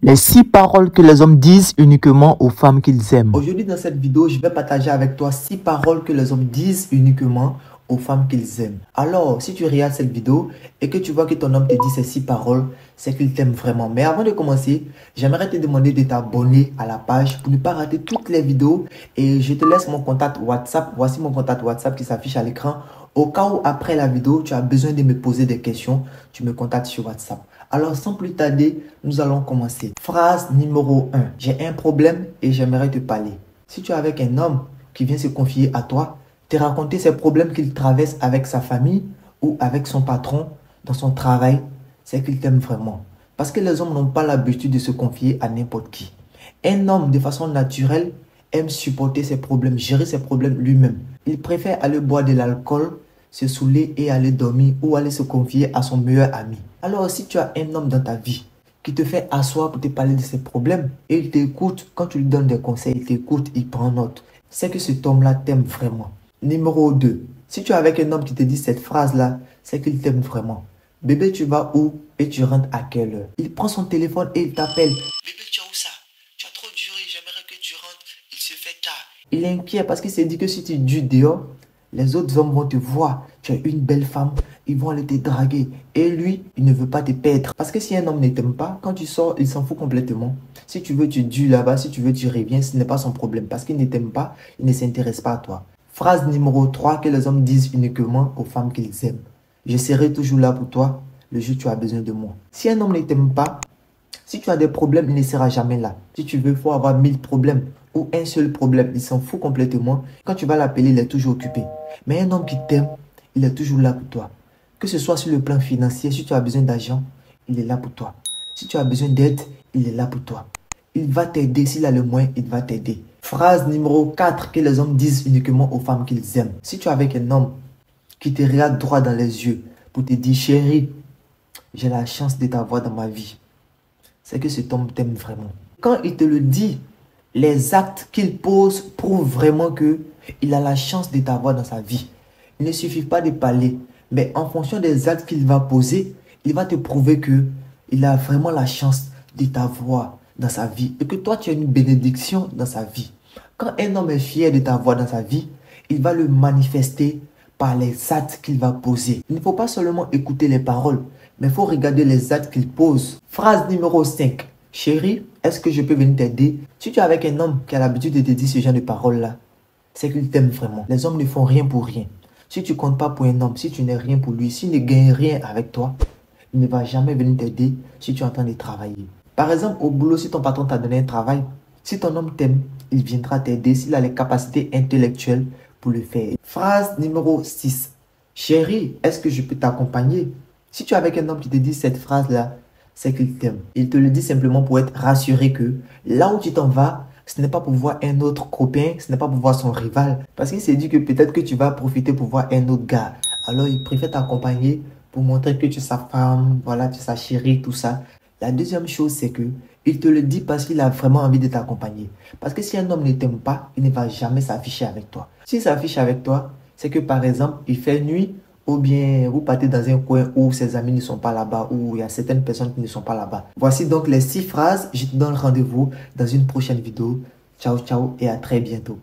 Les 6 paroles que les hommes disent uniquement aux femmes qu'ils aiment. Aujourd'hui, dans cette vidéo, je vais partager avec toi 6 paroles que les hommes disent uniquement aux femmes qu'ils aiment. Alors, si tu regardes cette vidéo et que tu vois que ton homme te dit ces 6 paroles, c'est qu'il t'aime vraiment. Mais avant de commencer, j'aimerais te demander de t'abonner à la page pour ne pas rater toutes les vidéos. Et je te laisse mon contact WhatsApp. Voici mon contact WhatsApp qui s'affiche à l'écran. Au cas où après la vidéo, tu as besoin de me poser des questions, tu me contactes sur WhatsApp. Alors, sans plus tarder, nous allons commencer. Phrase numéro 1. J'ai un problème et j'aimerais te parler. Si tu es avec un homme qui vient se confier à toi, te raconter ses problèmes qu'il traverse avec sa famille ou avec son patron dans son travail, c'est qu'il t'aime vraiment. Parce que les hommes n'ont pas l'habitude de se confier à n'importe qui. Un homme, de façon naturelle, aime supporter ses problèmes, gérer ses problèmes lui-même. Il préfère aller boire de l'alcool, se saouler et aller dormir ou aller se confier à son meilleur ami. Alors si tu as un homme dans ta vie qui te fait asseoir pour te parler de ses problèmes et il t'écoute, quand tu lui donnes des conseils, il t'écoute, il prend note, c'est que cet homme-là t'aime vraiment. Numéro 2. Si tu es avec un homme qui te dit cette phrase-là, c'est qu'il t'aime vraiment. Bébé, tu vas où et tu rentres à quelle heure? Il prend son téléphone et il t'appelle. Bébé, tu es où ça? Tu as trop duré, j'aimerais que tu rentres. Il se fait tard. Il est inquiet parce qu'il s'est dit que si tu dures dehors, les autres hommes vont te voir. Tu es une belle femme, ils vont aller te draguer. Et lui, il ne veut pas te perdre. Parce que si un homme ne t'aime pas, quand tu sors, il s'en fout complètement. Si tu veux, tu dures là-bas. Si tu veux, tu reviens. Ce n'est pas son problème. Parce qu'il ne t'aime pas, il ne s'intéresse pas à toi. Phrase numéro 3 que les hommes disent uniquement aux femmes qu'ils aiment. Je serai toujours là pour toi le jour où tu as besoin de moi. Si un homme ne t'aime pas, si tu as des problèmes, il ne sera jamais là. Si tu veux, il faut avoir 1000 problèmes ou un seul problème. Il s'en fout complètement. Quand tu vas l'appeler, il est toujours occupé. Mais un homme qui t'aime, il est toujours là pour toi. Que ce soit sur le plan financier, si tu as besoin d'argent, il est là pour toi. Si tu as besoin d'aide, il est là pour toi. Il va t'aider. S'il a le moyen, il va t'aider. Phrase numéro 4 que les hommes disent uniquement aux femmes qu'ils aiment. Si tu es avec un homme qui te regarde droit dans les yeux pour te dire, chérie, j'ai la chance de t'avoir dans ma vie, c'est que cet homme t'aime vraiment. Quand il te le dit, les actes qu'il pose prouvent vraiment qu'il a la chance de t'avoir dans sa vie. Il ne suffit pas de parler, mais en fonction des actes qu'il va poser, il va te prouver qu'il a vraiment la chance de t'avoir dans sa vie et que toi, tu as une bénédiction dans sa vie. Quand un homme est fier de t'avoir dans sa vie, il va le manifester par les actes qu'il va poser. Il ne faut pas seulement écouter les paroles, mais il faut regarder les actes qu'il pose. Phrase numéro 5. Chérie, est-ce que je peux venir t'aider? Si tu es avec un homme qui a l'habitude de te dire ce genre de paroles-là, c'est qu'il t'aime vraiment. Les hommes ne font rien pour rien. Si tu ne comptes pas pour un homme, si tu n'es rien pour lui, s'il ne gagne rien avec toi, il ne va jamais venir t'aider si tu es en train de travailler. Par exemple, au boulot, si ton patron t'a donné un travail, si ton homme t'aime, il viendra t'aider s'il a les capacités intellectuelles pour le faire. Phrase numéro 6. Chérie, est-ce que je peux t'accompagner? Si tu es avec un homme qui te dit cette phrase-là, c'est qu'il t'aime. Il te le dit simplement pour être rassuré que là où tu t'en vas, ce n'est pas pour voir un autre copain, ce n'est pas pour voir son rival. Parce qu'il s'est dit que peut-être que tu vas profiter pour voir un autre gars. Alors il préfère t'accompagner pour montrer que tu es sa femme, voilà, tu es sa chérie, tout ça. La deuxième chose, c'est que il te le dit parce qu'il a vraiment envie de t'accompagner. Parce que si un homme ne t'aime pas, il ne va jamais s'afficher avec toi. S'il s'affiche avec toi, c'est que par exemple, il fait nuit ou bien vous partez dans un coin où ses amis ne sont pas là-bas, où il y a certaines personnes qui ne sont pas là-bas. Voici donc les 6 phrases. Je te donne rendez-vous dans une prochaine vidéo. Ciao, ciao et à très bientôt.